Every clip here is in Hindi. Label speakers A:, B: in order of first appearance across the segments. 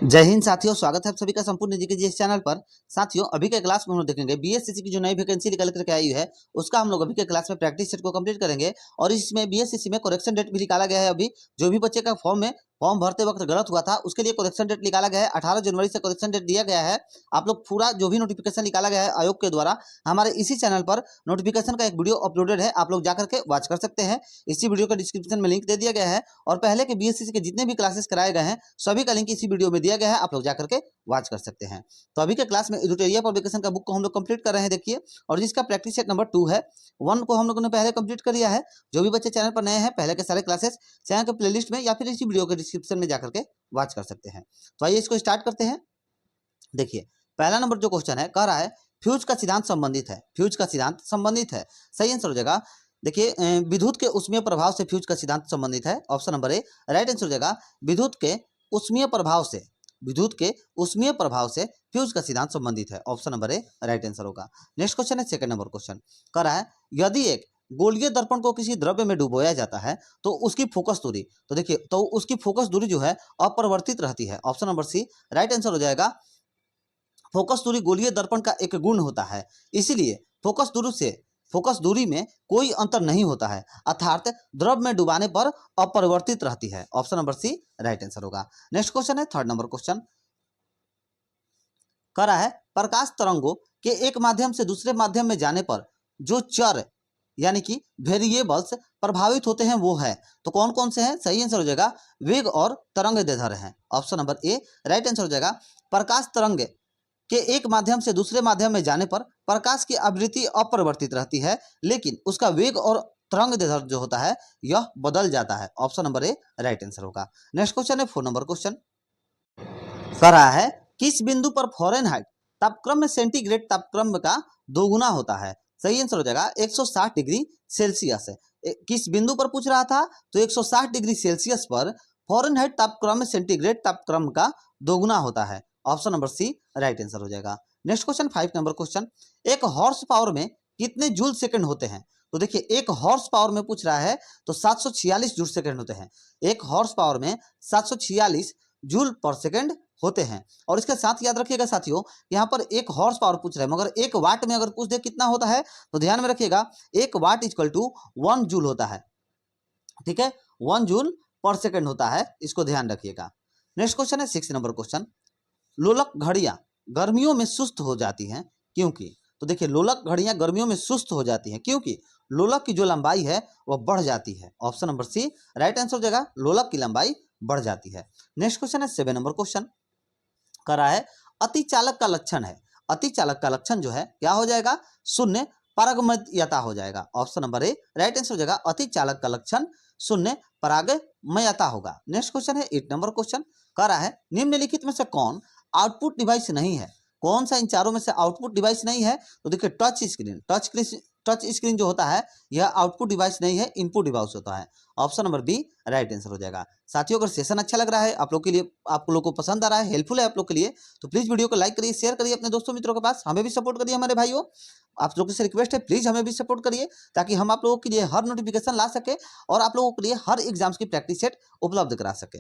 A: जय हिंद साथियों, स्वागत है आप सभी का संपूर्ण जी के जी चैनल पर। साथियों, अभी के क्लास में हम लोग देखेंगे बीएससीसी की जो नई वैकेंसी निकल करके आई है उसका हम लोग अभी के क्लास में प्रैक्टिस सेट को कंप्लीट करेंगे। और इसमें बीएससीसी में करेक्शन डेट भी निकाला गया है। अभी जो भी बच्चे का फॉर्म भरते वक्त गलत हुआ था उसके लिए करेक्शन डेट निकाला गया है। 18 जनवरी से करेक्शन डेट दिया गया है। आप लोग पूरा जो भी नोटिफिकेशन निकाला गया है आयोग के द्वारा, हमारे इसी चैनल पर नोटिफिकेशन का एक वीडियो अपलोडेड है, आप लोग जाकर के वॉच कर सकते हैं। इसी वीडियो का डिस्क्रिप्शन में लिंक दे दिया गया है और पहले के बीएससीसी के जितने भी क्लासेस कराए गए हैं सभी का लिंक इसी वीडियो में दिया गया है, आप लोग जाकर के वॉच कर सकते हैं। तो अभी के क्लास में एडुटेरिया पब्लिकेशन का बुक को हम लोग कंप्लीट कर रहे हैं, देखिए। और जिसका प्रैक्टिस सेट नंबर 2 है, 1 को हम लोगों ने पहले कंप्लीट कर लिया है। जो भी बच्चे चैनल पर नए हैं, पहले के सारे क्लासेस चैनल के प्लेलिस्ट में या फिर इसी वीडियो के डिस्क्रिप्शन में जाकर के वॉच कर सकते हैं। तो आइए इसको स्टार्ट करते हैं। देखिए, पहला नंबर जो क्वेश्चन है कह रहा है फ्यूज का सिद्धांत संबंधित है। फ्यूज का सिद्धांत संबंधित है, सही आंसर हो जाएगा। देखिए, विद्युत के ऊष्मीय प्रभाव से फ्यूज का सिद्धांत संबंधित है, option number A right answer हो जाएगा। विद्युत के ऊष्मीय प्रभाव से फ्यूज का सिद्धांत संबंधित है, option number A right answer होगा। नेक्स्ट क्वेश्चन है सेकंड नंबर क्वेश्चन, कह रहा है यदि एक गोलीय दर्पण को किसी द्रव्य में डुबोया जाता है तो उसकी फोकस दूरी, तो देखिए, तो उसकी फोकस दूरी जो है अपरिवर्तित रहती है, option number C right answer हो जाएगा। फोकस दूरी गोलीय दर्पण का एक गुण होता है, इसीलिए फोकस दूरी में कोई अंतर नहीं होता है, अर्थात द्रव में डुबाने पर अपरिवर्तित रहती है, option number C right answer होगा। नेक्स्ट क्वेश्चन है थर्ड नंबर क्वेश्चन, कह रहा है प्रकाश तरंगों के एक माध्यम से दूसरे माध्यम में जाने पर जो चर यानी कि वेरिएबल्स प्रभावित होते हैं वो है, तो कौन कौन से हैं, सही आंसर हो जाएगा वेग और तरंग दैर्ध्य हैं, option number A right answer हो जाएगा। प्रकाश तरंग के एक माध्यम से दूसरे माध्यम में जाने पर प्रकाश की आवृत्ति अपरिवर्तित रहती है, लेकिन उसका वेग और तरंग दैर्ध्य जो होता है यह बदल जाता है, option number A right answer होगा। नेक्स्ट क्वेश्चन है 4 नंबर क्वेश्चन, कह रहा है किस बिंदु पर फ़ारेनहाइट तापक्रम में सेंटीग्रेड तापक्रम का दोगुना होता है, सही आंसर हो जाएगा 160 डिग्री सेल्सियस। किस बिंदु पर पूछ रहा था, तो 160 डिग्री सेल्सियस पर फ़ारेनहाइट तापक्रम में सेंटीग्रेड तापक्रम का दोगुना होता है, option number C right answer हो जाएगा। नेक्स्ट क्वेश्चन 5 नंबर क्वेश्चन, एक हॉर्स पावर में कितने जूल सेकंड होते हैं, तो देखिए एक हॉर्स पावर में पूछ रहा है तो 746 जूल सेकंड होते हैं। एक हॉर्स पावर में 746 जूल पर सेकंड होते हैं। और इसके साथ याद रखिएगा साथियों, यहाँ पर एक हॉर्स पावर पूछ रहे हैं, मगर एक वाट में अगर पूछ दे कितना होता है तो ध्यान में रखिएगा एक वाट इक्वल टू 1 जूल होता है, ठीक है, 1 जूल पर सेकंड होता है, इसको ध्यान रखिएगा। नेक्स्ट क्वेश्चन है 6 नंबर क्वेश्चन, लोलक घड़ियां गर्मियों में सुस्त हो जाती हैं क्योंकि, तो देखिए लोलक घड़ियां गर्मियों में सुस्त हो जाती हैं क्योंकि लोलक की जो लंबाई है वह बढ़ जाती है, option number C right answer हो जाएगा, लोलक की लंबाई बढ़ जाती है। नेक्स्ट क्वेश्चन है 7 नंबर क्वेश्चन, कह रहा है अति चालक का लक्षण है, अति चालक का लक्षण जो है क्या हो जाएगा, शून्य पारगम्यता हो जाएगा, option number A right answer हो जाएगा। अति चालक का लक्षण शून्य परागमयता होगा। नेक्स्ट क्वेश्चन है 8 नंबर क्वेश्चन, कह रहा है निम्नलिखित में से कौन आउटपुट डिवाइस नहीं है, कौन सा इन चारों में से आउटपुट डिवाइस नहीं है, तो देखिए टच स्क्रीन जो होता है यह आउटपुट डिवाइस नहीं है, इनपुट डिवाइस होता है, option number B right answer हो जाएगा। साथियों, अगर सेशन अच्छा लग रहा है आप लोग के लिए, आप लोग को पसंद आ रहा है, हेल्पफुल है आप लोग के लिए, तो प्लीज वीडियो को लाइक करिए, शेयर करिए अपने दोस्तों मित्रों के पास, हमें भी सपोर्ट करिए हमारे भाइयों। आप लोगों से रिक्वेस्ट है प्लीज हमें भी सपोर्ट करिए ताकि हम आप लोगों के लिए हर नोटिफिकेशन ला सके और आप लोगों के लिए हर एग्जाम्स की प्रैक्टिस सेट उपलब्ध करा सके।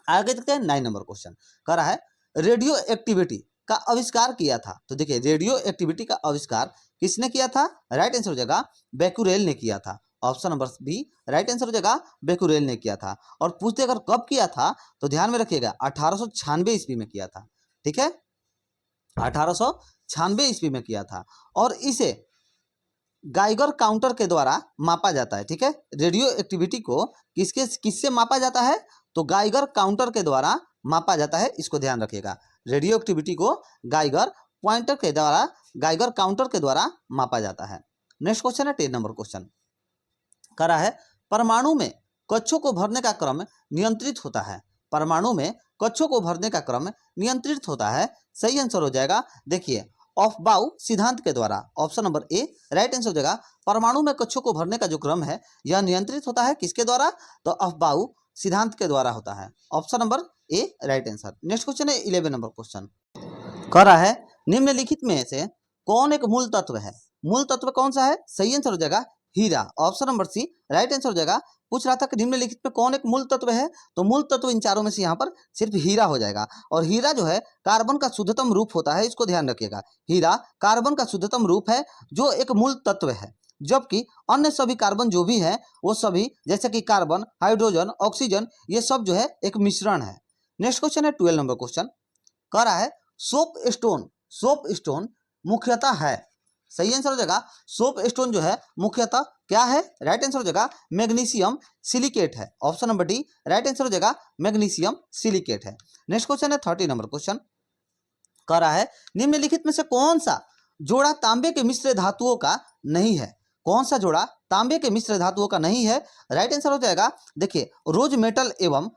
A: आगे देखते हैं 9 नंबर क्वेश्चन, कह रहा है रेडियो एक्टिविटी का आविष्कार किया था, तो देखिए रेडियो एक्टिविटी का आविष्कार किसने किया था, राइट आंसर हो जाएगा बेकुरेल ने किया था, option number B right answer हो जाएगा, बेकुरेल ने किया था। और पूछते अगर कब किया था तो ध्यान में रखिएगा 1896 ईस्वी में किया था, ठीक है, 1896 ईस्वी में किया था। और इसे गाइगर काउंटर के द्वारा मापा जाता है, ठीक है, रेडियो एक्टिविटी को किससे मापा जाता है, तो गाइगर काउंटर के द्वारा मापा जाता है, इसको ध्यान रखिएगा। रेडियो एक्टिविटी को गाइगर काउंटर के द्वारा मापा जाता है। नेक्स्ट क्वेश्चन है 10 नंबर क्वेश्चन, कह रहा है परमाणु में कक्षों को भरने का क्रम नियंत्रित होता है, परमाणु में कक्षों को भरने का क्रम नियंत्रित होता है, सही आंसर हो जाएगा देखिए ऑफबाउ सिद्धांत के द्वारा, option number A right answer हो जाएगा। परमाणु में कक्षों को भरने का जो क्रम है यह नियंत्रित होता है किसके द्वारा, तो ऑफबाउ सिद्धांत के द्वारा होता है, option number A right answer. Next question है 11 नंबर क्वेश्चन, कह रहा है निम्नलिखित में से कौन एक मूल तत्व है, मूल तत्व कौन सा है, सही आंसर हो जाएगा हीरा, option number C right answer हो जाएगा। पूछ रहा था कि निम्नलिखित में कौन एक मूल तत्व है, तो मूल तत्व इन चारों में से यहाँ पर सिर्फ हीरा हो जाएगा। और हीरा जो है कार्बन का शुद्धतम रूप होता है, इसको ध्यान रखिएगा। हीरा कार्बन का शुद्धतम रूप है जो एक मूल तत्व है, जबकि अन्य सभी कार्बन जो भी है वो सभी जैसे कि कार्बन, हाइड्रोजन, ऑक्सीजन, ये सब जो है एक मिश्रण है। नेक्स्ट क्वेश्चन है 12 नंबर क्वेश्चन, कह रहा है सोप स्टोन, सोप स्टोन मुख्यतः है, सही आंसर हो जाएगा सोप स्टोन जो है मुख्यतः क्या है, राइट आंसर हो जाएगा मैग्नीशियम सिलिकेट है। Option number D right answer हो जाएगा मैग्नीशियम सिलिकेट है। नेक्स्ट क्वेश्चन है 30 नंबर क्वेश्चन, कह रहा है निम्नलिखित में से कौन सा जोड़ा तांबे के मिश्र धातुओं का नहीं है, कौन सा जोड़ा तांबे के मिश्र धातुओं का नहीं है, राइट आंसर हो जाएगा देखिए रोज मेटल एवं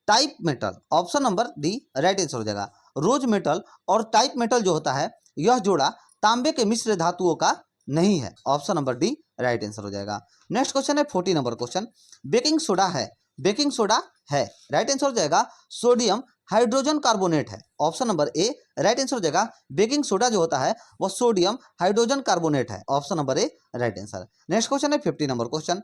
A: type metal. Option number D right answer हो जाएगा रोज मेटल और टाइप मेटल जो होता है यह जोड़ा तांबे के मिश्र धातुओं का नहीं है। Option number D right answer हो जाएगा। नेक्स्ट क्वेश्चन है 40 नंबर क्वेश्चन, बेकिंग सोडा है, बेकिंग सोडा है, राइट आंसर हो जाएगा सोडियम हाइड्रोजन कार्बोनेट है। Option number A right answer हो जाएगा बेकिंग सोडा जो होता है वह सोडियम हाइड्रोजन कार्बोनेट है। Option number A right answer. Next question है 50 नंबर क्वेश्चन,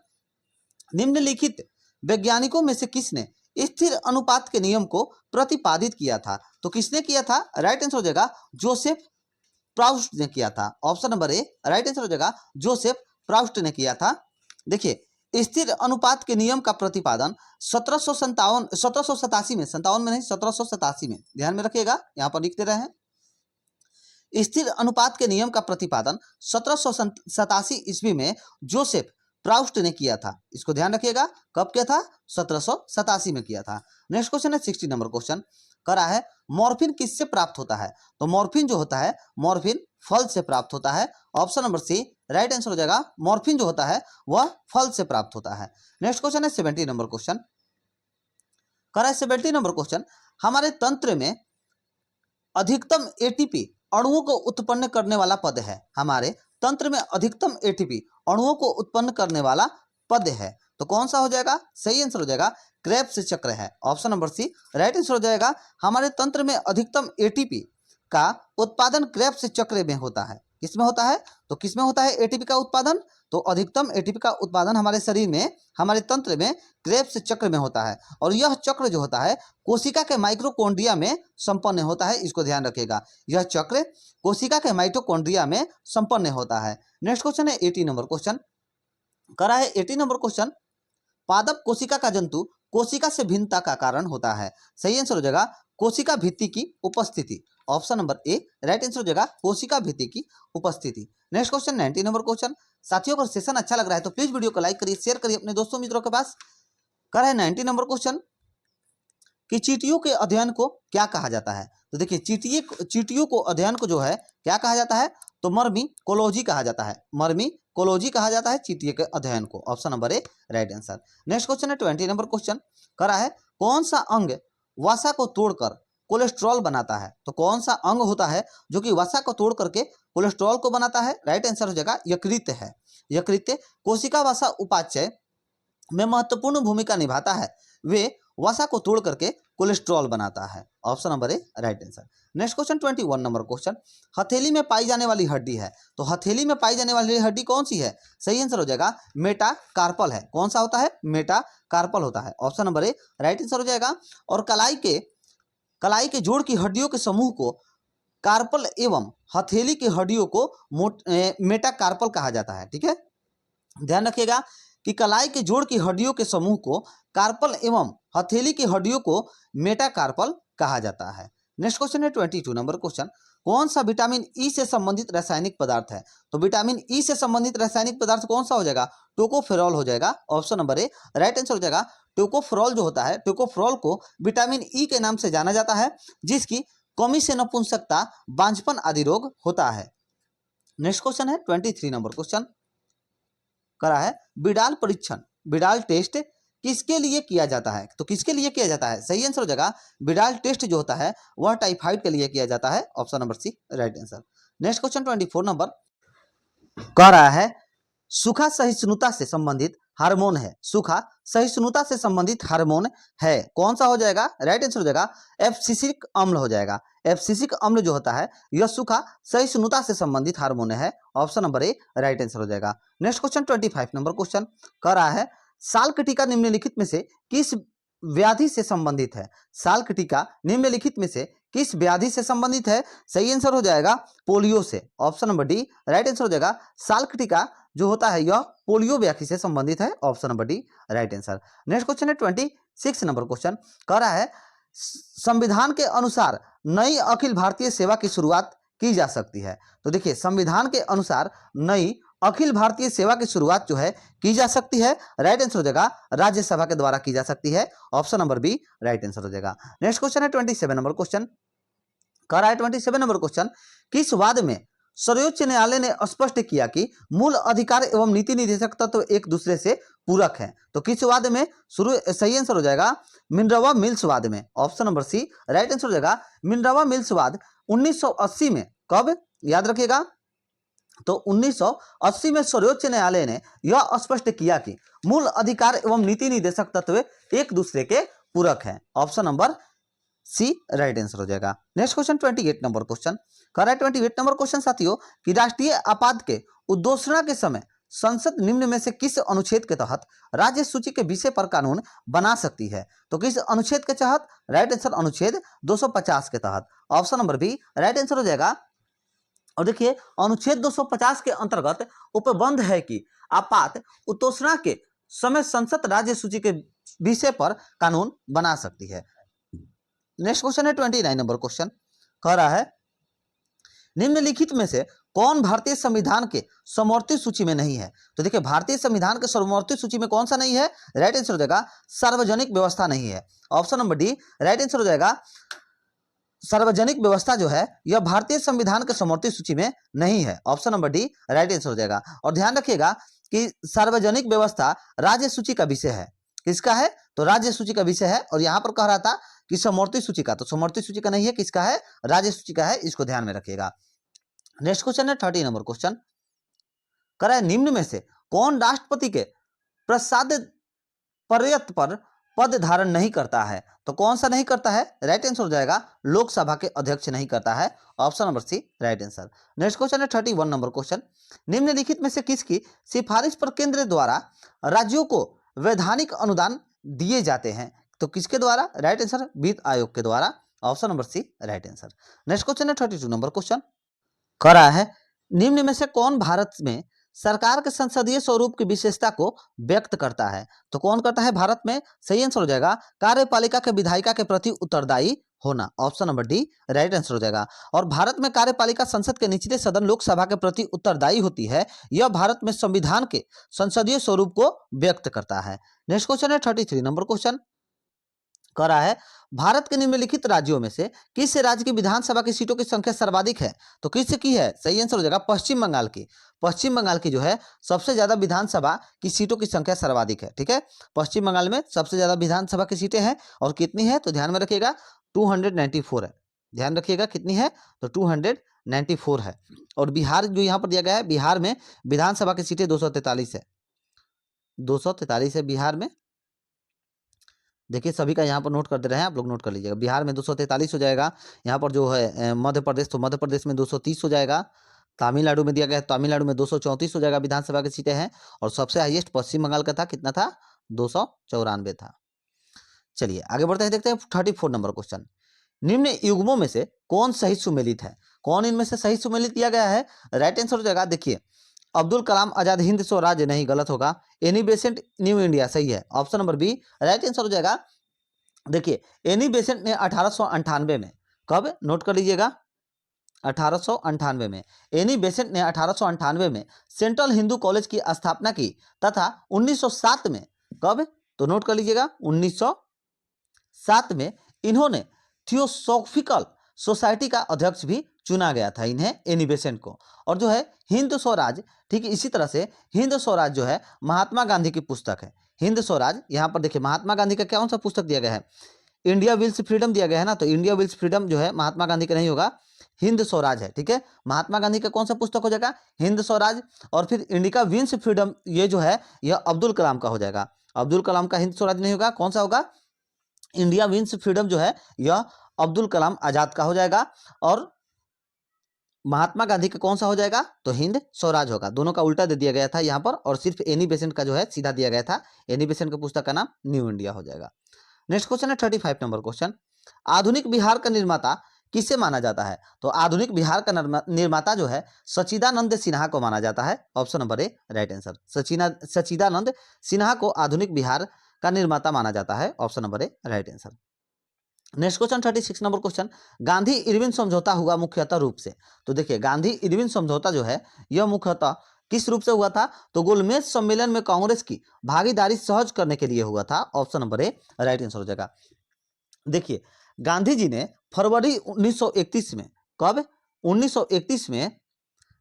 A: निम्नलिखित वैज्ञानिकों में से किसने स्थिर अनुपात के नियम को प्रतिपादित किया था, तो किसने किया था, राइट आंसर हो जाएगा जोसेफ प्राउस्ट ने किया था। Option number A right answer हो जाएगा जोसेफ प्राउस्ट ने किया था। देखिए स्थिर अनुपात के नियम का प्रतिपादन 1787 में, 57 में नहीं 1787 में, ध्यान में रखिएगा यहां पर लिख दे रहे हैं। स्थिर अनुपात के नियम का प्रतिपादन 1787 ईस्वी में जोसेफ प्राउस्ट ने किया था, इसको ध्यान रखिएगा कब किया था, 1787 में किया था। नेक्स्ट क्वेश्चन है 60 नंबर क्वेश्चन, करा है मॉर्फिन किससे प्राप्त होता है, तो मॉर्फिन जो होता है मॉर्फिन फल से प्राप्त होता है। Option number C right answer हो जाएगा मॉर्फिन जो होता है वह फल से प्राप्त होता है। नेक्स्ट क्वेश्चन है 70 नंबर क्वेश्चन, करा है 70 नंबर क्वेश्चन, हमारे तंत्र में अधिकतम एटीपी अणुओं को उत्पन्न करने वाला पद है, हमारे तंत्र में अधिकतम एटीपी अणुओं को उत्पन्न करने वाला पद है, तो कौन सा हो जाएगा, सही आंसर हो जाएगा क्रेब्स चक्र है। Option number C right answer हो जाएगा हमारे तंत्र में अधिकतम एटीपी का उत्पादन क्रेब्स चक्र में होता है। किसमें होता है, तो किसमें होता है एटीपी का उत्पादन, तो अधिकतम एटीपी का उत्पादन हमारे शरीर में, हमारे तंत्र में क्रेब्स चक्र में होता है। और यह चक्र जो होता है कोशिका के माइटोकॉन्ड्रिया में संपन्न होता है, इसको ध्यान रखिएगा यह चक्र कोशिका के माइटोकॉन्ड्रिया में संपन्न होता है। नेक्स्ट क्वेश्चन है 80 नंबर क्वेश्चन, करा है 80 नंबर क्वेश्चन, पादप कोशिका का जंतु कोशिका से भिन्नता का कारण होता है, सही आंसर हो जाएगा कोशिका भित्ति की उपस्थिति। Option number A right answer हो जाएगा कोशिका भित्ति की उपस्थिति। नेक्स्ट क्वेश्चन 90 नंबर क्वेश्चन, साथियों अगर सेशन अच्छा लग रहा है तो प्लीज वीडियो को लाइक करिए, शेयर करिए अपने दोस्तों मित्रों के पास। कर है 90 नंबर क्वेश्चन कि चींटियों के अध्ययन को क्या कहा जाता है, तो देखिए चींटियों को अध्ययन को जो है क्या कहा जाता है, तो मर्मी कोलोजी कहा जाता है, मर्मी कोलोजी कहा जाता है चींटियों के अध्ययन को। Option number A right answer. Next question है 20 नंबर क्वेश्चन, करा है कौन सा अंग वसा को तोड़कर कोलेस्ट्रॉल बनाता है, तो कौन सा अंग होता है जो कि वसा को तोड़ करके कोलेस्ट्रॉल को बनाता है, राइट आंसर हो जाएगा यकृत है। यकृत कोशिका वसा उपापचय में महत्वपूर्ण भूमिका निभाता है, वे वसा को तोड़ करके कोलेस्ट्रॉल बनाता है। Option number A right answer. Next question 21 number question, हथेली में पाई जाने वाली हड्डी है, तो हथेली में पाई जाने वाली हड्डी कौन सी है, सही आंसर हो जाएगा मेटाकार्पल है। कौन सा होता है, मेटाकार्पल होता है। Option number A right answer हो जाएगा। और कलाई के जोड़ की हड्डियों के समूह को कार्पल एवं हथेली की हड्डियों को मेटाकार्पल कहा जाता है। ठीक है, ध्यान रखिएगा कि कलाई के जोड़ की हड्डियों के समूह को कार्पल एवं हथेली की हड्डियों को मेटाकार्पल कहा जाता है। नेक्स्ट क्वेश्चन है 22 नंबर क्वेश्चन, कौन सा विटामिन ई से संबंधित रासायनिक पदार्थ है, तो विटामिन ई से संबंधित रासायनिक पदार्थ कौन सा हो जाएगा, टोकोफेरॉल हो जाएगा। Option number A right answer हो जाएगा टोकोफेरॉल जो होता है, टोकोफेरॉल को विटामिन ई के नाम से जाना जाता है, जिसकी कमी से नपुंसकता, बांझपन आदि रोग होता है। नेक्स्ट क्वेश्चन है 23 नंबर क्वेश्चन, करा है बिडाल परीक्षण, बिडाल टेस्ट किसके लिए किया जाता है, तो किसके लिए किया जाता है, सही आंसर हो जाएगा बिडाल टेस्ट जो होता है वह टाइफाइड के लिए किया जाता है। Option number C right answer. Next question 24 number, कह रहा है सूखा सहिष्णुता से संबंधित हार्मोन है, सूखा सहिष्णुता से संबंधित हार्मोन है, कौन सा हो जाएगा, राइट आंसर हो जाएगा एब्सिसिक अम्ल हो जाएगा। एब्सिसिक अम्ल जो होता है यह सूखा सहिष्णुता से संबंधित हार्मोन है। Option number A right answer हो जाएगा। नेक्स्ट क्वेश्चन 25 नंबर क्वेश्चन, कह रहा है साल की टीका निम्नलिखित में से किस व्याधि से संबंधित है? साल की टीका निम्नलिखित में से किस व्याधि से संबंधित है? सही आंसर हो जाएगा पोलियो से। Option number D right answer हो जाएगा। साल की टीका जो होता है यह पोलियो व्याधि से संबंधित है। Option number D right answer. Next question है 26 नंबर क्वेश्चन, कह रहा है संविधान के अनुसार नई अखिल भारतीय सेवा की शुरुआत की जा सकती है। तो देखिए संविधान के अनुसार नई अखिल भारतीय सेवा की शुरुआत जो है की जा सकती है। राइट आंसर हो जाएगा राज्यसभा के द्वारा की जा सकती है। Option number B right answer हो जाएगा। नेक्स्ट क्वेश्चन है 27 नंबर क्वेश्चन, कह रहा है 27 नंबर क्वेश्चन, किस वाद में सर्वोच्च न्यायालय ने स्पष्ट किया कि मूल अधिकार एवं नीति निर्देशक तत्व एक दूसरे से पूरक है? तो किस वाद में? सही आंसर हो जाएगा मिनर्वा मिल्स वाद में। Option number C right answer हो जाएगा मिनर्वा मिल्स वाद 1980 में। कब? याद रखिएगा, तो 1980 में सर्वोच्च न्यायालय ने यह स्पष्ट किया कि मूल अधिकार एवं नीति निर्देशक तत्व एक दूसरे के पूरक हैं। Option number C right answer हो जाएगा। नेक्स्ट क्वेश्चन 28 नंबर क्वेश्चन, कह रहा है 28 नंबर क्वेश्चन साथियों कि राष्ट्रीय आपात के उद्घोषणा के समय संसद निम्न में से किस अनुच्छेद के तहत राज्य सूची के विषय पर कानून बना सकती है? तो किस अनुच्छेद के तहत? राइट आंसर अनुच्छेद 250 के तहत। Option number B right answer हो जाएगा। और देखिए अनुच्छेद 250 के अंतर्गत उपबंध है कि आपात उद्घोषणा के समय संसद राज्य सूची के विषय पर कानून बना सकती है। नेक्स्ट क्वेश्चन है 29 नंबर क्वेश्चन, कह रहा है निम्नलिखित में से कौन भारतीय संविधान के समवर्ती सूची में नहीं है? तो देखिए भारतीय संविधान के समवर्ती सूची में कौन सा नहीं है? राइट आंसर हो जाएगा सार्वजनिक व्यवस्था नहीं है। Option number D right answer हो जाएगा। सार्वजनिक व्यवस्था जो है यह भारतीय संविधान के समवर्ती सूची में नहीं है। Option number D right answer हो जाएगा। और ध्यान रखिएगा कि सार्वजनिक व्यवस्था राज्य सूची का विषय है। किसका है? तो राज्य सूची का विषय है। और यहां पर कह रहा था कि समवर्ती सूची का, तो समवर्ती सूची का नहीं है, किसका है? राज्य सूची का है। इसको ध्यान में रखिएगा। नेक्स्ट क्वेश्चन है 30 नंबर क्वेश्चन, कह रहा है निम्न में से कौन राष्ट्रपति के प्रसाद पर्यत पर पद धारण नहीं करता है? तो कौन सा नहीं करता है? राइट आंसर हो जाएगा लोकसभा के अध्यक्ष नहीं करता है। Option number C right answer. Next question है 31 नंबर क्वेश्चन, निम्नलिखित में से किसकी सिफारिश पर केंद्र द्वारा राज्यों को वैधानिक अनुदान दिए जाते हैं? तो किसके द्वारा? राइट आंसर वित्त आयोग के द्वारा। Option number C right answer. Next question है 32 नंबर क्वेश्चन, कह रहा है निम्न में से कौन भारत में सरकार के संसदीय स्वरूप की विशेषता को व्यक्त करता है? तो कौन करता है भारत में? सही आंसर हो जाएगा कार्यपालिका के विधायिका के प्रति उत्तरदायी होना। Option number D right answer हो जाएगा। और भारत में कार्यपालिका संसद के निचले सदन लोकसभा के प्रति उत्तरदायी होती है। यह भारत में संविधान के संसदीय स्वरूप को व्यक्त करता है। नेक्स्ट क्वेश्चन है 33 नंबर क्वेश्चन, कह रहा है भारत के निम्नलिखित राज्यों में से किस राज्य की विधानसभा की सीटों की संख्या सर्वाधिक है? तो किस की है? सही आंसर हो जाएगा पश्चिम बंगाल की। पश्चिम बंगाल की जो है सबसे ज्यादा विधानसभा की सीटों की संख्या सर्वाधिक है। ठीक है, पश्चिम बंगाल में सबसे ज्यादा विधानसभा की सीटें हैं। और कितनी है? तो ध्यान में रखिएगा 294 है। ध्यान रखिएगा कितनी है? तो 294 है। और बिहार जो यहाँ पर दिया गया है, बिहार में विधानसभा की सीटें 243 है। 243 है बिहार में। देखिए सभी का यहाँ पर नोट कर दे रहे हैं, आप लोग नोट कर लीजिएगा। बिहार में 243 हो जाएगा। यहाँ पर जो है मध्य प्रदेश, तो मध्य प्रदेश में 230 हो जाएगा। तमिलनाडु में दिया गया है, तमिलनाडु में 234 हो जाएगा विधानसभा की सीटें हैं। और सबसे हाईएस्ट पश्चिम बंगाल का था, कितना था? 294 था। चलिए आगे बढ़ते हैं, देखते हैं 34 नंबर क्वेश्चन, निम्न युग्मों में से कौन सही सुमेलित है? कौन इनमें से सही सुमेलित किया गया है? राइट आंसर हो जाएगा देखिए अब्दुल कलाम आजाद हिंद स्वराज्य नहीं, गलत होगा। एनी बेसेंट न्यू इंडिया सही है। Option number B right answer हो जाएगा। देखिए एनी बेसेंट ने 1898 में, कब? नोट कर लीजिएगा 1898 में। एनी बेसेंट ने 1898 में सेंट्रल हिंदू कॉलेज की स्थापना की तथा 1907 में, कब? तो नोट कर लीजिएगा 1907 में इन्होंने थियोसॉफिकल सोसाइटी का अध्यक्ष भी चुना गया था इन्हें, एनी बेसेंट को। और जो है हिंद स्वराज, ठीक है, इसी तरह से हिंद स्वराज जो है महात्मा गांधी की पुस्तक है। हिंद स्वराज, यहाँ पर देखिए महात्मा गांधी का कौन सा पुस्तक दिया गया है? इंडिया विल्स फ्रीडम दिया गया है ना, तो इंडिया विल्स फ्रीडम जो है महात्मा गांधी का नहीं होगा, हिंद स्वराज है। ठीक है, महात्मा गांधी का कौन सा पुस्तक हो जाएगा? हिंद स्वराज। और फिर इंडिया विंस फ्रीडम ये जो है यह अब्दुल कलाम का हो जाएगा। अब्दुल कलाम का हिंद स्वराज नहीं होगा, कौन सा होगा? इंडिया विंस फ्रीडम जो है यह अब्दुल कलाम आजाद का हो जाएगा। और महात्मा गांधी का कौन सा हो जाएगा, तो हिंद स्वराज होगा। दोनों का उल्टा दे दिया गया था यहाँ पर, और सिर्फ एनी बेसेंट का जो है सीधा दिया गया था। एनी बेसेंट का पुस्तक का नाम न्यू इंडिया हो जाएगा। नेक्स्ट क्वेश्चन है 35 नंबर क्वेश्चन, आधुनिक बिहार का निर्माता किसे माना जाता है, तो आधुनिक बिहार का निर्माता जो है सच्चिदानंद सिन्हा को माना जाता है। Option number A right answer, Sachchidanand Sinha को आधुनिक बिहार का निर्माता माना जाता है। Option number A right answer. Next question 36 number question, Gandhi Irwin समझौता हुआ मुख्यतः रूप से, तो देखिए गांधी इरविन समझौता जो है यह मुख्यतः किस रूप से हुआ था, तो गोलमेज सम्मेलन में कांग्रेस की भागीदारी सहज करने के लिए हुआ था। Option number A right answer हो जाएगा। देखिए गांधी जी ने फरवरी 1931 में, कब 1931 में,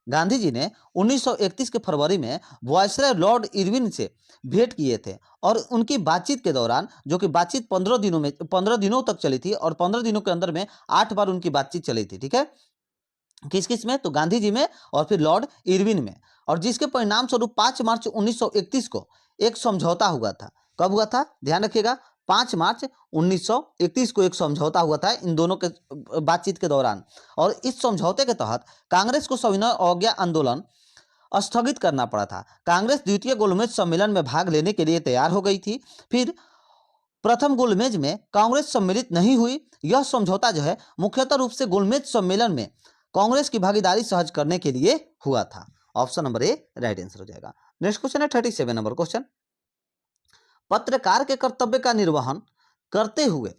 A: गांधी जी ने 1931 के फरवरी में वायसराय लॉर्ड इरविन से भेंट किए थे, और उनकी बातचीत के दौरान, जो कि बातचीत 15 दिनों तक चली थी, और 15 दिनों के अंदर में 8 बार उनकी बातचीत चली थी। ठीक है, किस किस में, तो गांधी जी में और फिर लॉर्ड इरविन में, और जिसके परिणाम स्वरूप 5 मार्च 1931 को एक समझौता हुआ था। कब हुआ था, ध्यान रखिएगा, 5 मार्च 1931 को एक समझौता हुआ था इन दोनों के बातचीत के दौरान, और इस समझौते के तहत कांग्रेस को सविनय अवज्ञा आंदोलन स्थगित करना पड़ा था। कांग्रेस द्वितीय गोलमेज सम्मेलन में भाग लेने के लिए तैयार हो गई थी, फिर प्रथम गोलमेज में कांग्रेस सम्मिलित नहीं हुई। यह समझौता जो है मुख्यतः रूप से गोलमेज सम्मेलन में कांग्रेस की भागीदारी सहज करने के लिए हुआ था। Option number A right answer हो जाएगा। नेक्स्ट क्वेश्चन है 37 नंबर क्वेश्चन, पत्रकार के कर्तव्य का निर्वहन करते हुए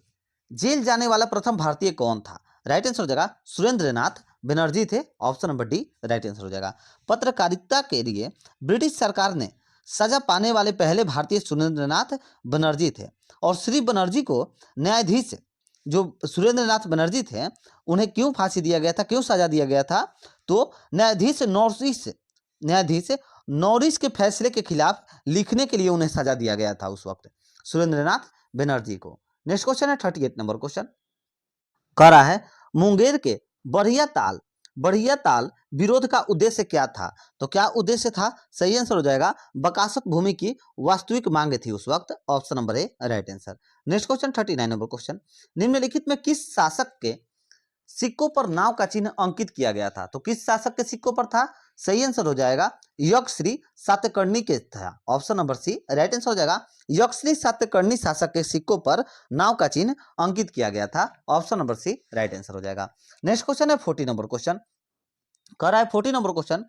A: जेल जाने वाला प्रथम भारतीय कौन था, राइट आंसर हो जाएगा सुरेंद्रनाथ बनर्जी थे। Option number D right answer हो जाएगा। पत्रकारिता के लिए ब्रिटिश सरकार ने सजा पाने वाले पहले भारतीय सुरेंद्रनाथ बनर्जी थे, और श्री बनर्जी को न्यायाधीश, जो सुरेंद्रनाथ बनर्जी थे, उन्हें क्यों फांसी दिया गया था, क्यों सजा दिया गया था, तो न्यायाधीश नॉरिस के फैसले के खिलाफ लिखने के लिए उन्हें सजा दिया गया था उस वक्त, सुरेंद्रनाथ बनर्जी को। नेक्स्ट क्वेश्चन है 38 नंबर क्वेश्चन, कह रहा है मुंगेर के बढ़िया ताल विरोध का उद्देश्य क्या था, तो क्या उद्देश्य था, सही आंसर हो जाएगा बकासत भूमि की वास्तविक मांग थी उस वक्त। Option number A right answer. Next question 39 number question, निम्नलिखित में किस शासक के सिक्कों पर नाव का चिन्ह अंकित किया गया था, तो किस शासक के सिक्कों पर था, सही आंसर हो जाएगा यक्षश्री सातकर्णी के था। Option number C right answer हो जाएगा, यक्षश्री सातकर्णी शासक के सिक्कों पर नाव का चिन्ह अंकित किया गया था। Option number C right answer हो जाएगा। नेक्स्ट क्वेश्चन है 40 नंबर क्वेश्चन, कह रहा है 40 नंबर क्वेश्चन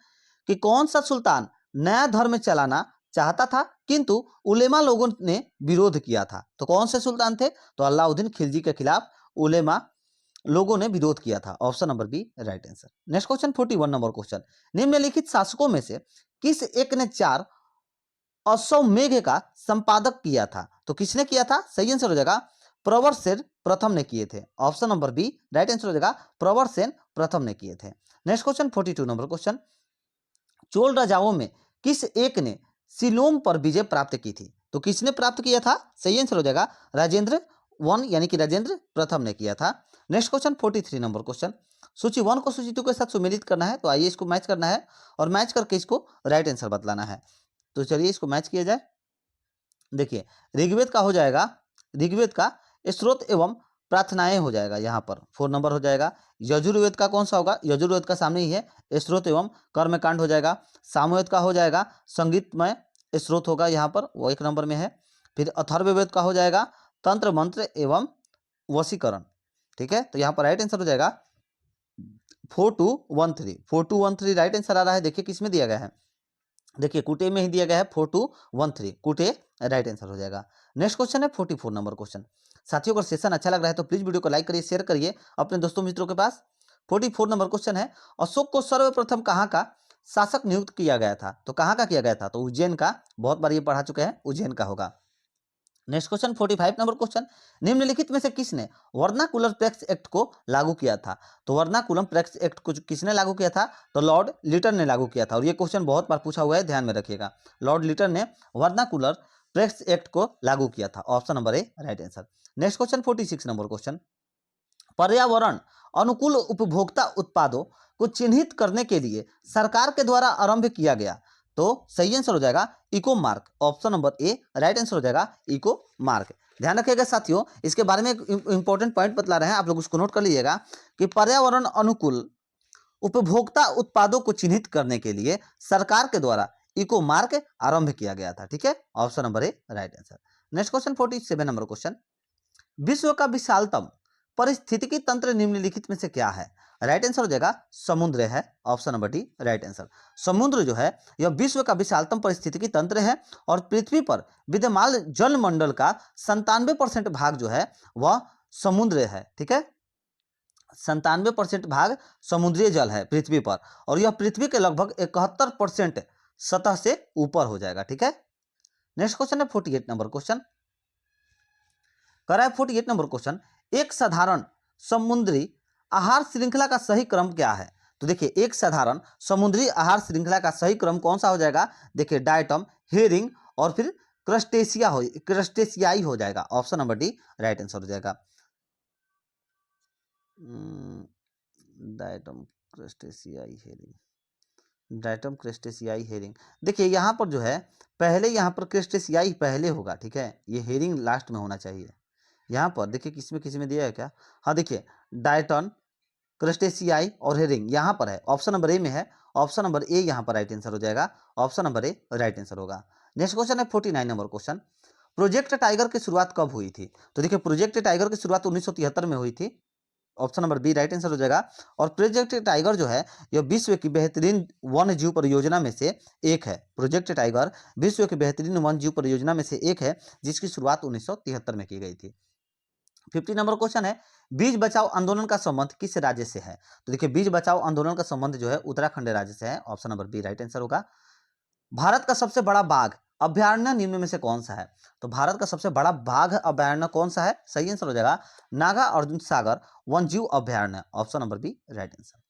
A: कि कौन सा सुल्तान नया धर्म चलाना चाहता था किंतु उलेमा लोगों ने विरोध किया था, तो कौन से सुल्तान थे, तो अलाउद्दीन खिलजी के खिलाफ उलेमा लोगों ने विरोध किया था। Option number B right answer. Next question 41 number question, निम्नलिखित शासकों में से किस एक ने 4 अश्वमेध का संपादक किया था, तो किसने किया था, सही आंसर हो जाएगा प्रवर सेन प्रथम ने किए थे। Option number B right answer हो जाएगा प्रवर सेन प्रथम ने किए थे। Next question 42 number question, Chola राजाओं में किस एक ने सिलोम पर विजय प्राप्त की थी, तो किसने प्राप्त किया था, सही आंसर हो जाएगा राजेंद्र 1 यानी कि राजेंद्र प्रथम ने किया था। नेक्स्ट क्वेश्चन 43 नंबर क्वेश्चन, सूची 1 को सूची 2 के साथ सुमेलित करना है, तो आइए इसको मैच करना है और मैच करके इसको राइट आंसर बतलाना है। तो चलिए इसको मैच किया जाए। देखिए ऋग्वेद का हो जाएगा, ऋग्वेद का स्रोत एवं प्रार्थनाएं हो जाएगा, यहाँ पर 4 नंबर हो जाएगा। यजुर्वेद का कौन सा होगा, यजुर्वेद का सामने ही है स्रोत एवं कर्मकांड हो जाएगा। सामवेद का हो जाएगा संगीतमय स्रोत होगा, यहाँ पर वो 1 नंबर में है। फिर अथर्ववेद का हो जाएगा तंत्र मंत्र एवं वशीकरण। ठीक है, तो यहाँ पर राइट आंसर हो जाएगा 4213 राइट आंसर आ रहा है। देखिए किस में दिया गया है, देखिए कुटे में ही दिया गया है 4213 कुटे राइट आंसर हो जाएगा। नेक्स्ट क्वेश्चन है 44 नंबर क्वेश्चन। साथियों अगर सेशन अच्छा लग रहा है तो प्लीज वीडियो को लाइक करिए, शेयर करिए अपने दोस्तों मित्रों के पास। 44 नंबर क्वेश्चन है, अशोक को सर्वप्रथम कहाँ का शासक नियुक्त किया गया था, तो कहाँ का किया गया था, तो उज्जैन का। बहुत बार ये पढ़ा चुके हैं, उज्जैन का होगा। नेक्स्ट क्वेश्चन 45 नंबर क्वेश्चन, निम्नलिखित में से किसने वर्नाकुलर टैक्स एक्ट को लागू किया था, तो वर्नाकुलम टैक्स एक्ट को किसने लागू किया था, तो लॉर्ड लिटन ने लागू किया था। और ये क्वेश्चन बहुत बार पूछा हुआ है, ध्यान में रखिएगा। लॉर्ड लिटन ने वर्नाकुलर टैक्स एक्ट को लागू किया था। Option number A right answer. Next question 46 number question, पर्यावरण अनुकूल उपभोक्ता उत्पादों को चिन्हित करने के लिए सरकार के द्वारा आरंभ किया गया, तो सही आंसर हो जाएगा eco mark. Option number A right answer हो जाएगा इको मार्क। ध्यान रखिएगा साथियों, इसके बारे में एक इंपॉर्टेंट पॉइंट बतला रहे हैं, आप लोग उसको नोट कर लीजिएगा कि पर्यावरण अनुकूल उपभोक्ता उत्पादों को चिन्हित करने के लिए सरकार के द्वारा इको मार्क आरंभ किया गया था। ठीक है, option number A right answer. Next question 47 number question, विश्व का विशालतम पारिस्थितिकी तंत्र निम्नलिखित में से क्या है? राइट आंसर हो जाएगा समुद्र है, option number D right answer. समुद्र जो है यह विश्व का विशालतम पारिस्थितिकी तंत्र है और पृथ्वी पर विद्यमान जल मंडल का 97% भाग जो है वह समुद्र है। ठीक है, 97% भाग समुद्रीय जल है पृथ्वी पर, और यह पृथ्वी के लगभग 71% सतह से ऊपर हो जाएगा। ठीक है, नेक्स्ट क्वेश्चन है 48 नंबर क्वेश्चन, करा है 48 नंबर क्वेश्चन, एक साधारण समुद्री आहार श्रृंखला का सही क्रम क्या है? तो देखिए, एक साधारण समुद्री आहार श्रृंखला का सही क्रम कौन सा हो जाएगा? देखिए, डायटम, हेरिंग और फिर क्रस्टेशियाई हो जाएगा, option number D right answer हो जाएगा। डायटम, क्रस्टेशियाई, हेरिंग, डायटम, क्रस्टेशियाई, हेरिंग। देखिए यहाँ पर जो है पहले यहाँ पर क्रस्टेशियाई पहले होगा। ठीक है, ये हेरिंग लास्ट में होना चाहिए। यहाँ पर देखिए किसमें दिया है क्या? हाँ देखिए, डायटन, क्रस्टेशियाई और हेरिंग यहाँ पर है, ऑप्शन नंबर ए में है, ऑप्शन नंबर ए यहाँ पर राइट आंसर हो जाएगा, option number A right answer होगा। नेक्स्ट क्वेश्चन है 49 नंबर क्वेश्चन, प्रोजेक्ट टाइगर की शुरुआत कब हुई थी? तो देखिए, प्रोजेक्ट टाइगर की शुरुआत 1973 में हुई थी, option number B right answer हो जाएगा। और प्रोजेक्ट टाइगर जो है यह विश्व की बेहतरीन वन्य जीव परियोजना में से एक है। प्रोजेक्ट टाइगर विश्व की बेहतरीन वन्य जीव परियोजना में से एक है, जिसकी शुरुआत 1973 में की गई थी। 50 नंबर क्वेश्चन है, बीज बचाओ आंदोलन का संबंध किस राज्य से है? तो देखिए, बीज बचाओ आंदोलन का संबंध जो है उत्तराखंड राज्य से है, option number B right answer होगा। भारत का सबसे बड़ा बाघ अभयारण्य निम्न में से कौन सा है? तो भारत का सबसे बड़ा बाघ अभयारण्य कौन सा है? सही आंसर हो जाएगा नागा अर्जुन सागर वन जीव अभयारण्य, option number B right answer.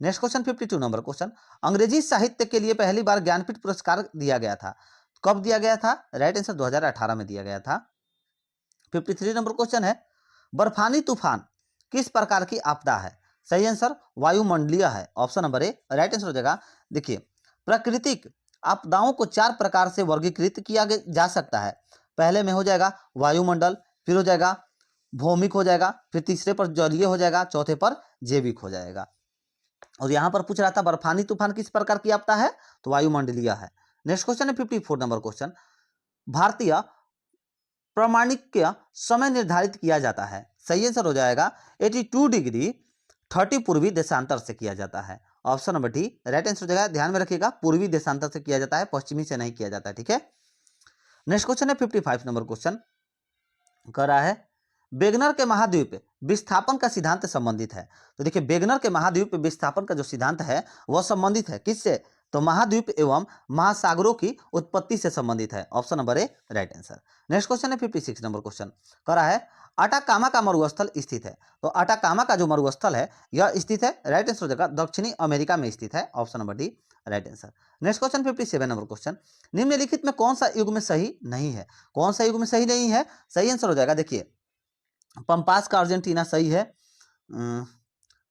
A: Next question 52 number question, अंग्रेजी साहित्य के लिए पहली बार ज्ञानपीठ पुरस्कार दिया गया था, कब दिया गया था? राइट आंसर 2018 में दिया गया था। 53 नंबर क्वेश्चन है, बर्फानी तूफान किस प्रकार की आपदा है? सही आंसर वायुमंडलीय है, option number A right answer हो जाएगा। देखिए, प्राकृतिक आपदाओं को 4 प्रकार से वर्गीकृत किया जा सकता है। पहले में हो जाएगा वायुमंडल, फिर हो जाएगा भौमिक हो जाएगा, फिर तीसरे पर जलीय हो जाएगा, चौथे पर जैविक हो जाएगा। और यहां पर पूछ रहा था बर्फानी तूफान किस प्रकार की आपदा है, तो वायुमंडलीय है। नेक्स्ट क्वेश्चन है 54 नंबर क्वेश्चन, भारतीय प्रामाणिक समय निर्धारित किया जाता है। सही आंसर हो जाएगा 82 डिग्री 30 पूर्वी देशांतर से किया जाता है, option number D right answer हो जाएगा। ध्यान में रखिएगा, पूर्वी देशांतर से किया जाता है, पश्चिमी से नहीं किया जाता है। ठीक है, नेक्स्ट क्वेश्चन है 55 नंबर क्वेश्चन, कर रहा है वेगनर के महाद्वीप विस्थापन का सिद्धांत संबंधित है। तो देखिए, वेगनर के महाद्वीप विस्थापन का जो सिद्धांत है वह संबंधित है किससे? तो महाद्वीप एवं महासागरों की उत्पत्ति से संबंधित है, option number A right answer. Next question है 56 नंबर क्वेश्चन, करा है अटाकामा का मरुस्थल स्थित है। तो अटाकामा का जो मरुस्थल है यह स्थित है, राइट आंसर हो जाएगा दक्षिणी अमेरिका में स्थित है, option number D right answer. Next question 57 number question, निम्नलिखित में कौन सा युग में सही नहीं है? कौन सा युग में सही नहीं है? सही आंसर हो जाएगा, देखिए, पंपास का अर्जेंटीना सही है,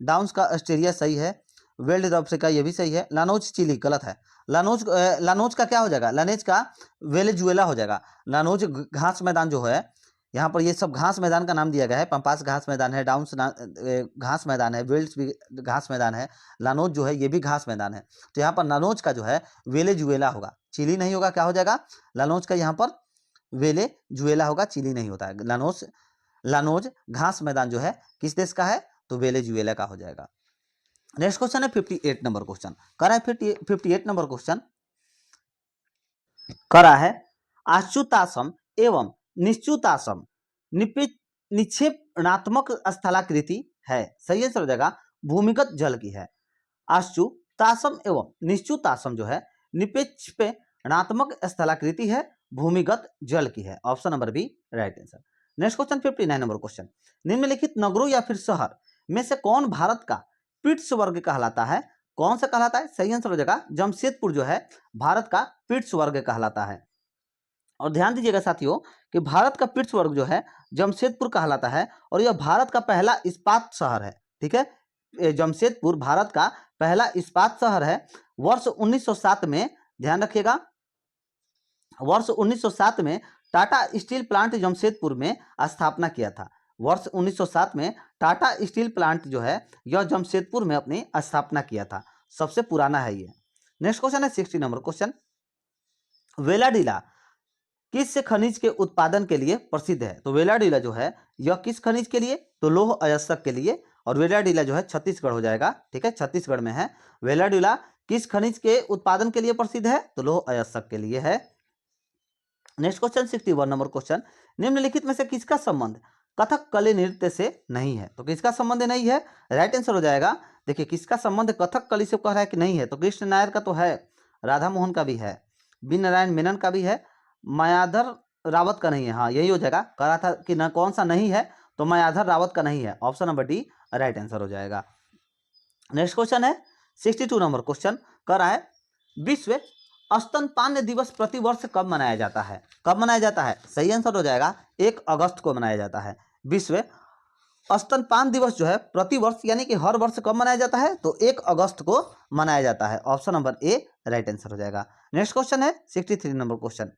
A: डाउन्स का ऑस्ट्रेलिया सही है, वेल्ड अफ्रीका ये भी सही है, लानोज चिली गलत है, लानोज का क्या हो जाएगा? लानेज का वेनेजुएला हो जाएगा। लानोज घास मैदान जो है, यहाँ पर ये सब घास मैदान का नाम दिया गया है, पंपास घास मैदान है, डाउन्स घास मैदान है, वेल्ड्स भी घास मैदान है, लानोज जो है ये भी घास मैदान है। तो यहाँ पर लानोज का जो है वेनेजुएला होगा, चिली नहीं होगा, क्या हो जाएगा? लानोज का यहाँ पर वेनेजुएला होगा, चिली नहीं होता है। लानोज घास मैदान जो है किस देश का है? तो वेनेजुएला का हो जाएगा। नेक्स्ट क्वेश्चन है 58 नंबर क्वेश्चन, करा है 58 नंबर क्वेश्चन, करा है आश्चुतासम एवं निश्चुतासम निक्षेपणात्मक स्थलाकृति है। सही आंसर हो जाएगा भूमिगत जल की है। आश्चुतासम एवं निश्चुतासम जो है निक्षेपणात्मक स्थलाकृति है, भूमिगत जल की है, option number B right answer. Next question 59 number question, निम्नलिखित नगरों या फिर शहर में से कौन भारत का पिट्स वर्ग कहलाता है? कौन सा कहलाता है? सही आंसर हो जाएगा जमशेदपुर जो है भारत का पिट्स वर्ग कहलाता है। और ध्यान दीजिएगा साथियों कि भारत का पिट्स वर्ग जो है जमशेदपुर कहलाता है, और यह भारत का पहला इस्पात शहर है। ठीक है, जमशेदपुर भारत का पहला इस्पात शहर है। वर्ष 1907 में, ध्यान रखिएगा, वर्ष 1907 में टाटा स्टील प्लांट जमशेदपुर में स्थापना किया था। वर्ष 1907 में टाटा स्टील प्लांट जो है यह जमशेदपुर में अपनी स्थापना किया था, सबसे पुराना है ये। नेक्स्ट क्वेश्चन है 60 नंबर क्वेश्चन, वेलाडीला किस खनिज के उत्पादन के लिए प्रसिद्ध है? तो वेलाडीला जो है यह किस खनिज के लिए? तो लौह अयस्क के लिए, और वेलाडीला जो है छत्तीसगढ़ हो जाएगा, ठीक है, छत्तीसगढ़ में है। वेलाडीला किस खनिज के उत्पादन के लिए प्रसिद्ध है? तो लौह अयस्क के लिए है। नेक्स्ट क्वेश्चन 61 नंबर क्वेश्चन, निम्नलिखित में से किसका संबंध कथकली नृत्य से नहीं है? तो किसका संबंध नहीं है? राइट आंसर हो जाएगा, देखिए किसका संबंध कथकली से कह रहा है कि नहीं है, तो कृष्ण नायर का तो है, राधा मोहन का भी है, बी नारायण मेनन का भी है, मायाधर रावत का नहीं है। हाँ यही हो जाएगा, कह रहा था कि ना कौन सा नहीं है, तो मायाधर रावत का नहीं है, option number D right answer हो जाएगा। नेक्स्ट क्वेश्चन है 62 नंबर क्वेश्चन, कह रहा है विश्व स्तनपान दिवस प्रतिवर्ष कब मनाया जाता है? कब मनाया जाता है? सही आंसर हो जाएगा 1 अगस्त को मनाया जाता है। विश्व स्तनपान दिवस जो है प्रतिवर्ष यानी कि हर वर्ष कब मनाया जाता है? तो 1 अगस्त को मनाया जाता है, option number A right answer हो जाएगा। नेक्स्ट क्वेश्चन है 63 नंबर क्वेश्चन,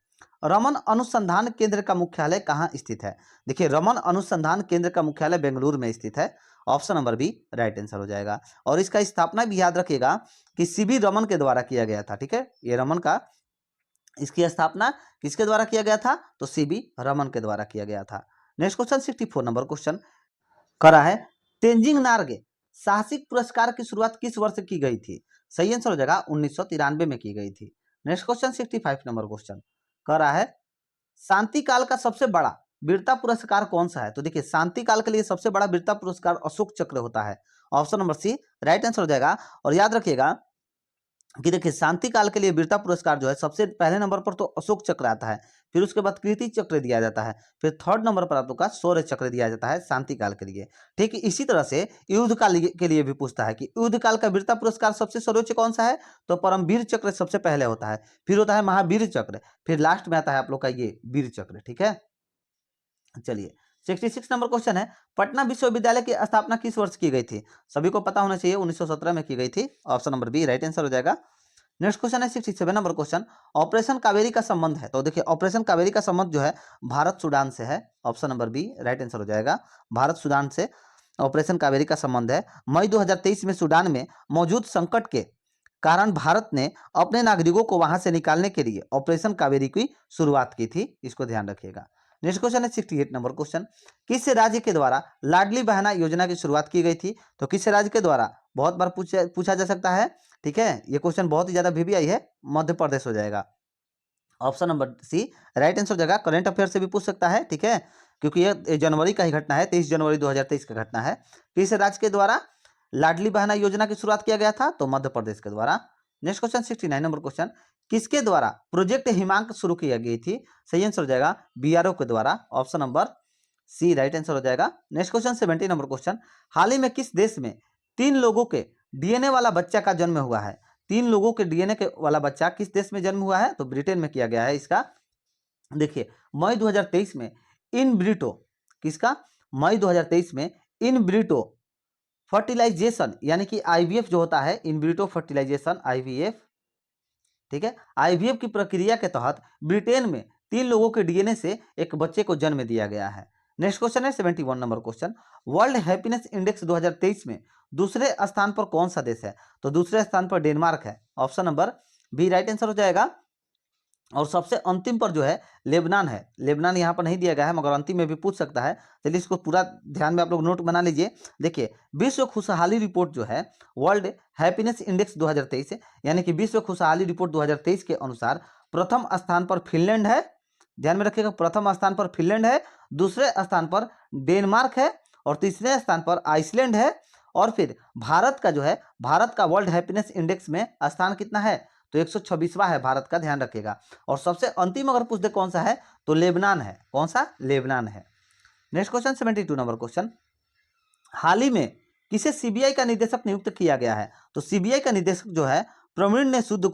A: रमन अनुसंधान केंद्र का मुख्यालय कहाँ स्थित है? देखिए रमन अनुसंधान केंद्र का मुख्यालय बेंगलुरु में स्थित है, option number B right answer हो जाएगा। और इसका स्थापना भी याद रखिएगा कि सीबी रमन के द्वारा किया गया था, ठीक है, ये रमन का, इसकी स्थापना किसके द्वारा किया गया था? तो सीबी रमन के द्वारा किया गया था। नेक्स्ट क्वेश्चन 64 नंबर क्वेश्चन करा है तेंजिंग नार्गे साहसिक पुरस्कार की शुरुआत किस वर्ष की गई थी? सही आंसर हो जाएगा 1993 में की गई थी। नेक्स्ट क्वेश्चन 65 नंबर क्वेश्चन कह रहा है शांति काल का सबसे बड़ा वीरता पुरस्कार कौन सा है? तो देखिए शांति काल के लिए सबसे बड़ा वीरता पुरस्कार अशोक चक्र होता है, option number C right answer हो जाएगा। और याद रखिएगा कि देखिए शांति काल के लिए वीरता पुरस्कार जो है सबसे पहले नंबर पर तो अशोक चक्र आता है, फिर उसके बाद कीर्ति चक्र दिया जाता है, फिर थर्ड नंबर पर आप लोग का शौर्य चक्र दिया जाता है शांति काल के लिए। ठीक है, इसी तरह से युद्ध काल के लिए भी पूछता है कि युद्ध काल का वीरता पुरस्कार सबसे सर्वोच्च कौन सा है? तो परमवीर चक्र सबसे पहले होता है, फिर होता है महावीर चक्र, फिर लास्ट में आता है आप लोग का ये वीर चक्र। ठीक है, चलिए 66 नंबर क्वेश्चन है पटना विश्वविद्यालय की स्थापना किस वर्ष की गई थी? सभी को पता होना चाहिए 1917 में की गई थी, option number B right answer हो जाएगा। नेक्स्ट क्वेश्चन है 67 नंबर क्वेश्चन, ऑपरेशन कावेरी का संबंध है? तो देखिए ऑपरेशन कावेरी का संबंध जो है भारत सूडान से है, option number B right answer हो जाएगा। भारत सूडान से ऑपरेशन कावेरी का संबंध है। मई 2023 में सूडान में मौजूद संकट के कारण भारत ने अपने नागरिकों को वहां से निकालने के लिए ऑपरेशन कावेरी की शुरुआत की थी, इसको ध्यान रखिएगा। नेक्स्ट क्वेश्चन है 68 नंबर क्वेश्चन, किस राज्य के द्वारा लाडली बहना योजना की शुरुआत की गई थी? तो किस राज्य के द्वारा, बहुत बार पूछा जा सकता है, ठीक है, ये क्वेश्चन बहुत ही ज्यादा वीवीआई है, मध्य प्रदेश हो जाएगा, option number C right answer हो जाएगा। करंट अफेयर से भी पूछ सकता है, ठीक है, क्योंकि ये जनवरी का ही घटना है, 23 जनवरी 2023 का घटना है। किस राज्य के द्वारा लाडली बहना योजना की शुरुआत किया गया था? तो मध्य प्रदेश के द्वारा। नेक्स्ट क्वेश्चन 69 नंबर क्वेश्चन, किसके द्वारा प्रोजेक्ट हिमांक शुरू की गई थी? सही आंसर हो जाएगा बीआरओ के द्वारा, option number C right answer हो जाएगा। नेक्स्ट क्वेश्चन 70 नंबर क्वेश्चन, हाल ही में किस देश में 3 लोगों के डीएनए वाला बच्चा का जन्म हुआ है? 3 लोगों के डीएनए के वाला बच्चा किस देश में जन्म हुआ है? तो ब्रिटेन में किया गया है इसका। देखिए मई 2023 में इन ब्रिटो, किसका? मई 2023 में इन ब्रिटो फर्टिलाइजेशन यानी कि आईवीएफ जो होता है, इन ब्रिटो फर्टिलाइजेशन आईवीएफ, ठीक है, आईवीएफ की प्रक्रिया के तहत ब्रिटेन में 3 लोगों के डीएनए से एक बच्चे को जन्म दिया गया है। नेक्स्ट क्वेश्चन है 71 number question, world happiness index 2023 में दूसरे स्थान पर कौन सा देश है? तो दूसरे स्थान पर डेनमार्क है, option number B right answer हो जाएगा। और सबसे अंतिम पर जो है लेबनान है, लेबनान यहाँ पर नहीं दिया गया है मगर अंतिम में भी पूछ सकता है, चलिए इसको पूरा ध्यान में आप लोग नोट बना लीजिए। देखिए विश्व खुशहाली रिपोर्ट जो है वर्ल्ड हैप्पीनेस इंडेक्स 2023 यानी कि विश्व खुशहाली रिपोर्ट 2023 के अनुसार प्रथम स्थान पर फिनलैंड है, ध्यान में रखिएगा, प्रथम स्थान पर फिनलैंड है, दूसरे स्थान पर डेनमार्क है, और तीसरे स्थान पर आइसलैंड है, और फिर भारत का जो है, भारत का वर्ल्ड हैप्पीनेस इंडेक्स में स्थान कितना है? तो 126वां है भारत का, ध्यान रखिएगा। और सबसे अंतिम अगर पूछ दे कौन सा है, तो लेबनान है। कौन सा? लेबनान है। नेक्स्ट क्वेश्चन 72 नंबर क्वेश्चन, हाल ही में किसे सीबीआई का निदेशक नियुक्त किया गया है? तो सीबीआई का निदेशक जो है प्रवीण सूद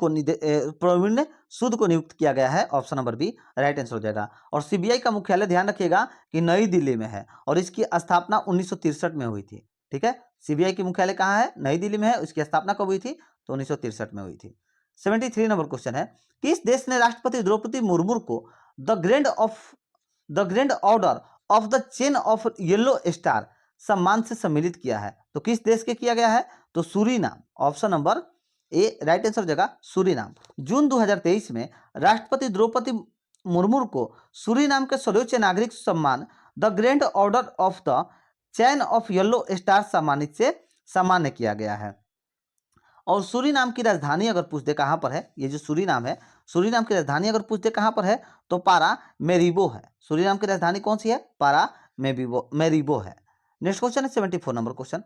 A: को नियुक्त किया गया है, option number B right answer हो जाएगा। और सीबीआई का मुख्यालय ध्यान रखिएगा कि नई दिल्ली में है, और इसकी स्थापना 1963 में हुई थी। ठीक है, सीबीआई की मुख्यालय कहाँ है? नई दिल्ली में है। इसकी स्थापना कब हुई थी? तो 1963 में हुई थी। 73 नंबर क्वेश्चन है, किस देश ने राष्ट्रपति द्रौपदी मुर्मू को the grand order of the chain of yellow star सम्मान से सम्मिलित किया है। तो किस देश के किया गया है? तो Suriname, option number A right answer हो जाएगा सूरीनाम। जून 2023 में राष्ट्रपति द्रौपदी मुर्मू को सूरीनाम के सर्वोच्च नागरिक सम्मान the grand order of the chain of yellow star सम्मानित से सम्मान्य किया गया है। और सूरीनाम की राजधानी अगर पूछ दे कहाँ पर है, ये जो सूरीनाम है, सूरीनाम की राजधानी अगर पूछ दे कहाँ पर है, तो पारा मेरिबो है। सूरीनाम की राजधानी कौन सी है? पारा मेरिबो है। नेक्स्ट क्वेश्चन है 74 number question,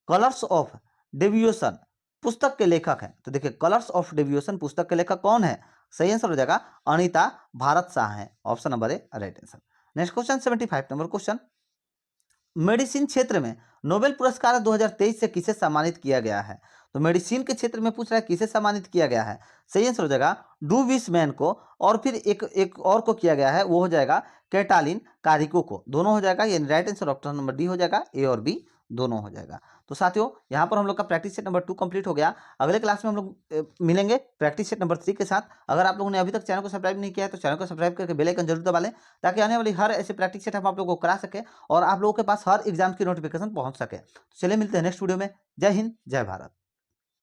A: colours of deviation पुस्तक के लेखक हैं। तो देखिए कलर्स ऑफ डेविएशन पुस्तक के लेखक कौन है? सही आंसर हो जाएगा अनीता भारत शाह है, option number A right answer. Next question 75 number question, medicine क्षेत्र में नोबेल पुरस्कार 2023 से किसे सम्मानित किया गया है? तो मेडिसिन के क्षेत्र में पूछ रहा है किसे सम्मानित किया गया है। सही आंसर हो जाएगा डू विस मैन को, और फिर एक और को किया गया है, वो हो जाएगा कैटालिन कारिको को। दोनों हो जाएगा, यानी right answer option number D हो जाएगा, ए और बी दोनों हो जाएगा। तो साथियों यहाँ पर हम लोग का प्रैक्टिस सेट नंबर 2 कंप्लीट हो गया। अगले क्लास में हम लोग मिलेंगे प्रैक्टिस सेट नंबर 3 के साथ। अगर आप लोगों ने अभी तक चैनल को सब्सक्राइब नहीं किया है तो चैनल को सब्सक्राइब करके बेल आइकन जरूर दबा लें, ताकि आने वाली हर ऐसे प्रैक्टिस सेट हम आप लोगों को करा सके और आप लोगों के पास हर एग्जाम की नोटिफिकेशन पहुंच सके। तो चलिए मिलते हैं नेक्स्ट वीडियो में। जय हिंद, जय भारत।